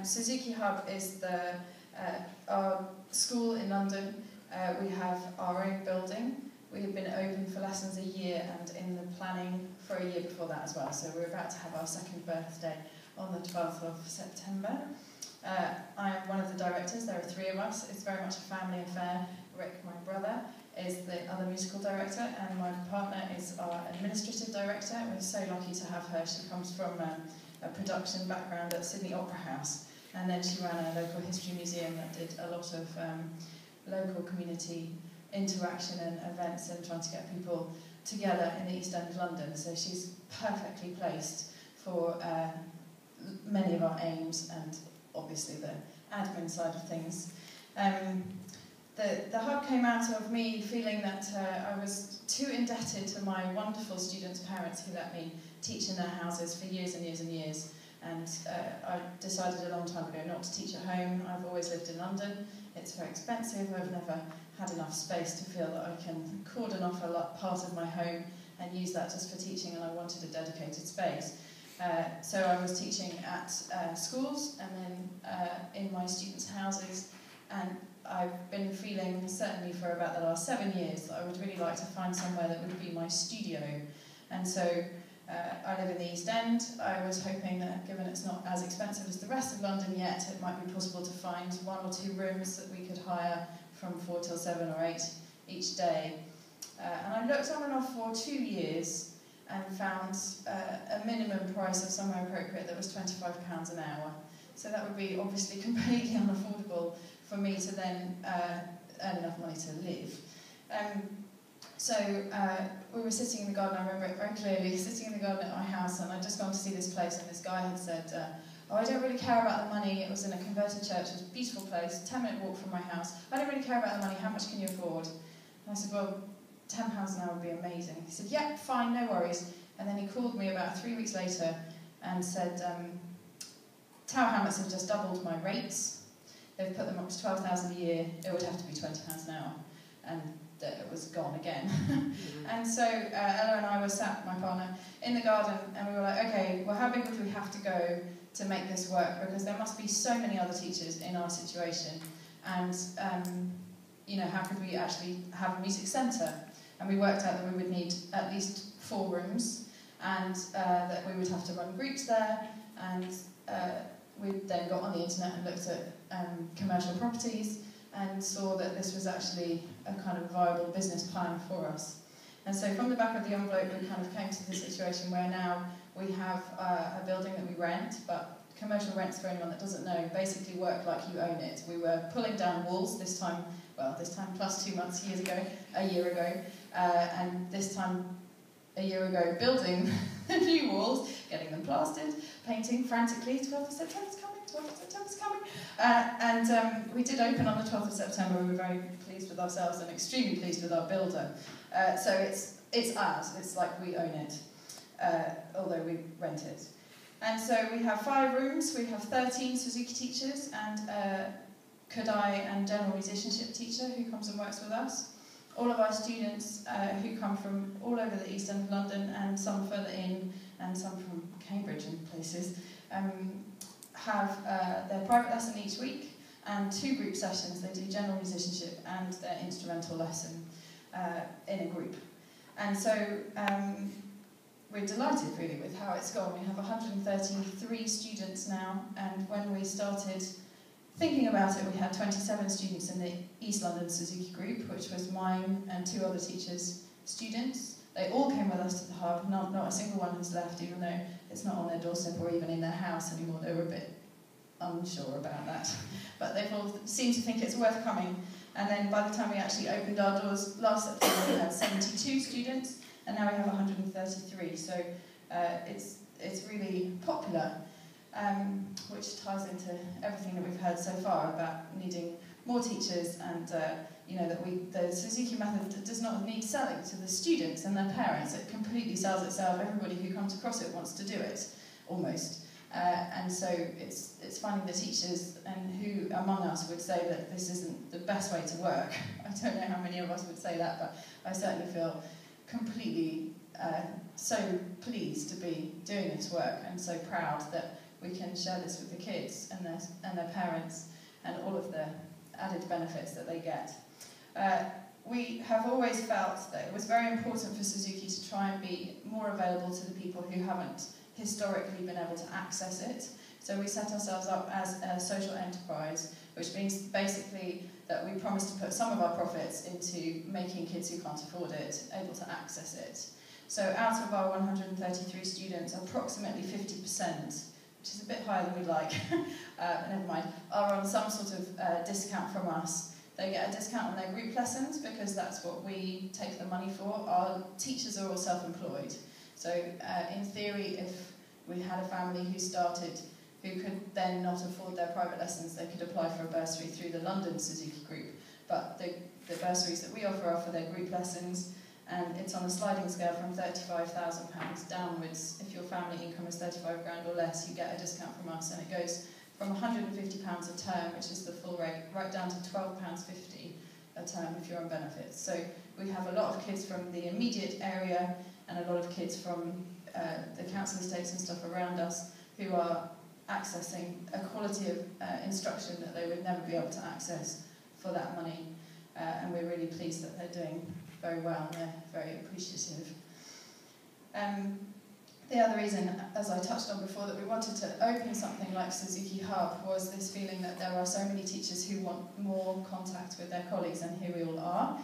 Suzuki Hub is our school in London. We have our own building. We have been open for lessons a year and in the planning for a year before that as well. So we're about to have our second birthday on the 12th of September. I am one of the directors. There are three of us. It's very much a family affair. Rick, my brother, is the other musical director, and my partner is our administrative director. We're so lucky to have her. She comes from a production background at Sydney Opera House, and then she ran a local history museum that did a lot of local community interaction and events and trying to get people together in the East End of London. So she's perfectly placed for many of our aims and obviously the admin side of things. The hub came out of me feeling that I was too indebted to my wonderful students' parents who let me teach in their houses for years and years and years. And I decided a long time ago not to teach at home. I've always lived in London. It's very expensive. I've never had enough space to feel that I can cordon off a part of my home and use that just for teaching, and I wanted a dedicated space. So I was teaching at schools and then in my students' houses, and I've been feeling, certainly for about the last 7 years, that I would really like to find somewhere that would be my studio. And so I live in the East End. I was hoping that, given it's not as expensive as the rest of London yet, it might be possible to find 1 or 2 rooms that we could hire from 4 till 7 or 8 each day. And I looked on and off for 2 years and found a minimum price of somewhere appropriate that was £25 an hour. So that would be obviously completely unaffordable for me to then earn enough money to live. So we were sitting in the garden, I remember it very clearly, sitting in the garden at my house, and I'd just gone to see this place, and this guy had said, oh, I don't really care about the money. It was in a converted church, it was a beautiful place, 10-minute walk from my house. I don't really care about the money, how much can you afford? And I said, well, £10 an hour would be amazing. He said, yeah, fine, no worries. And then he called me about 3 weeks later and said, Tower Hamlets have just doubled my rates. They've put them up to £12,000 a year. It would have to be £20 an hour. And it was gone again. And so Ella and I were sat, my partner, in the garden, and we were like, okay, well, how big would we have to go to make this work? Because there must be so many other teachers in our situation. And, you know, how could we actually have a music centre? And we worked out that we would need at least 4 rooms, and that we would have to run groups there, and we then got on the internet and looked at commercial properties and saw that this was actually a kind of viable business plan for us. And so from the back of the envelope we kind of came to the situation where now we have a building that we rent, but commercial rents, for anyone that doesn't know, basically work like you own it. We were pulling down walls this time plus 2 months, a year ago, and this time a year ago building the new walls, getting them plastered, painting frantically. 12th of September's coming, 12th of September's coming. And we did open on the 12th of September. We were very pleased with ourselves and extremely pleased with our builder. So it's ours, it's like we own it, although we rent it. And so we have 5 rooms, we have 13 Suzuki teachers and a Kodai and general musicianship teacher who comes and works with us. All of our students who come from all over the East End of London and some further in and some from Cambridge and places have their private lesson each week and 2 group sessions. They do general musicianship and their instrumental lesson in a group. And so we're delighted really with how it's gone. We have 133 students now, and when we started thinking about it, we had 27 students in the East London Suzuki group, which was mine and 2 other teachers' students. They all came with us to the hub, not a single one has left, even though it's not on their doorstep or even in their house anymore. They were a bit unsure about that. But they've all seemed to think it's worth coming. And then by the time we actually opened our doors last September, we had 72 students, and now we have 133. So it's really popular. Which ties into everything that we've heard so far about needing more teachers, and you know, that the Suzuki method does not need selling to the students and their parents. It completely sells itself. Everybody who comes across it wants to do it, almost. And so it's finding the teachers and who among us would say that this isn't the best way to work. I don't know how many of us would say that, but I certainly feel completely so pleased to be doing this work and so proud that we can share this with the kids and their parents and all of the added benefits that they get. We have always felt that it was very important for Suzuki to try and be more available to the people who haven't historically been able to access it. So we set ourselves up as a social enterprise, which means basically that we promise to put some of our profits into making kids who can't afford it able to access it. So out of our 133 students, approximately 50%, which is a bit higher than we'd like, never mind, are on some sort of discount from us. They get a discount on their group lessons because that's what we take the money for. Our teachers are all self-employed. So in theory, if we had a family who could then not afford their private lessons, they could apply for a bursary through the London Suzuki group. But the bursaries that we offer are for their group lessons, and it's on a sliding scale from £35,000 downwards. If your family income is 35 grand or less, you get a discount from us, and it goes from £150 a term, which is the full rate, right down to £12.50 a term if you're on benefits. So we have a lot of kids from the immediate area and a lot of kids from the council estates and stuff around us who are accessing a quality of instruction that they would never be able to access for that money. And we're really pleased that they're doing very well, and they're very appreciative. The other reason, as I touched on before, that we wanted to open something like Suzuki Hub was this feeling that there are so many teachers who want more contact with their colleagues, and here we all are,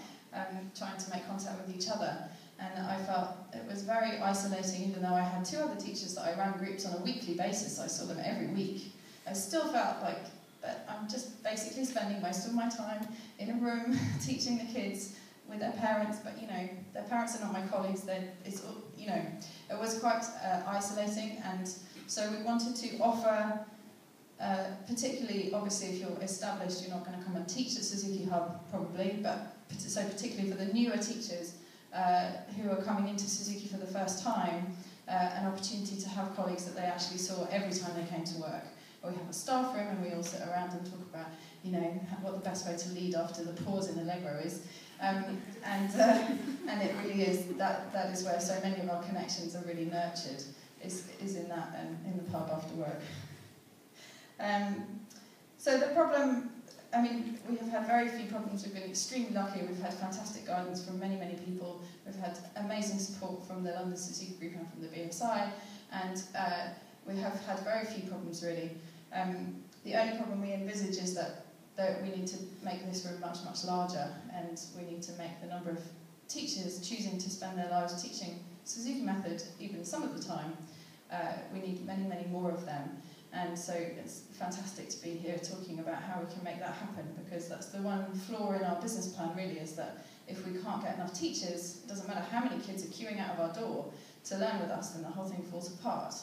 trying to make contact with each other. And I felt it was very isolating, even though I had 2 other teachers that I ran groups on a weekly basis. I saw them every week. I still felt like that I'm just basically spending most of my time in a room teaching the kids with their parents, but their parents are not my colleagues. It was quite isolating, and so we wanted to offer, particularly, obviously, if you're established, you're not going to come and teach at Suzuki Hub probably, but so particularly for the newer teachers who are coming into Suzuki for the first time, an opportunity to have colleagues that they actually saw every time they came to work. Or we have a staff room, and we all sit around and talk about, what the best way to lead after the pause in Allegro is. And it really is, that is where so many of our connections are really nurtured, is in that and in the pub after work. So the problem, we have had very few problems. We've been extremely lucky. We've had fantastic guidance from many, many people. We've had amazing support from the London Suzuki Group and from the BSI, and we have had very few problems really. The only problem we envisage is that we need to make this room much, much larger, and we need to make the number of teachers choosing to spend their lives teaching Suzuki method, even some of the time, we need many, many more of them. And so it's fantastic to be here talking about how we can make that happen, because that's the one flaw in our business plan really, is that if we can't get enough teachers, it doesn't matter how many kids are queuing out of our door to learn with us, then the whole thing falls apart.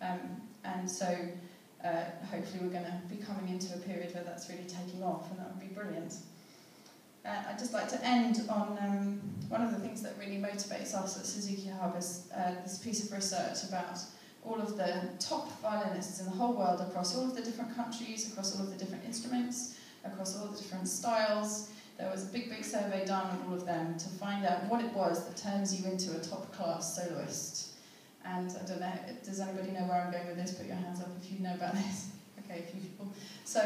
And so hopefully we're going to be coming into a period where that's really taking off, and that would be brilliant. I'd just like to end on one of the things that really motivates us at Suzuki Hub is this piece of research about all of the top violinists in the whole world, across all of the different countries, across all of the different instruments, across all of the different styles. There was a big, big survey done with all of them to find out what it was that turns you into a top-class soloist. And I don't know, does anybody know where I'm going with this? Put your hands up if you know about this. Okay, a few people. So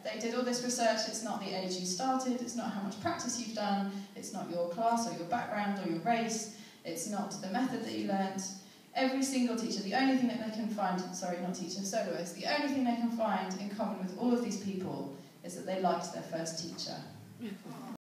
they did all this research. It's not the age you started, it's not how much practice you've done, it's not your class or your background or your race, it's not the method that you learned. Every single teacher, the only thing that they can find, sorry, not teacher, soloist, the only thing they can find in common with all of these people is that they liked their first teacher.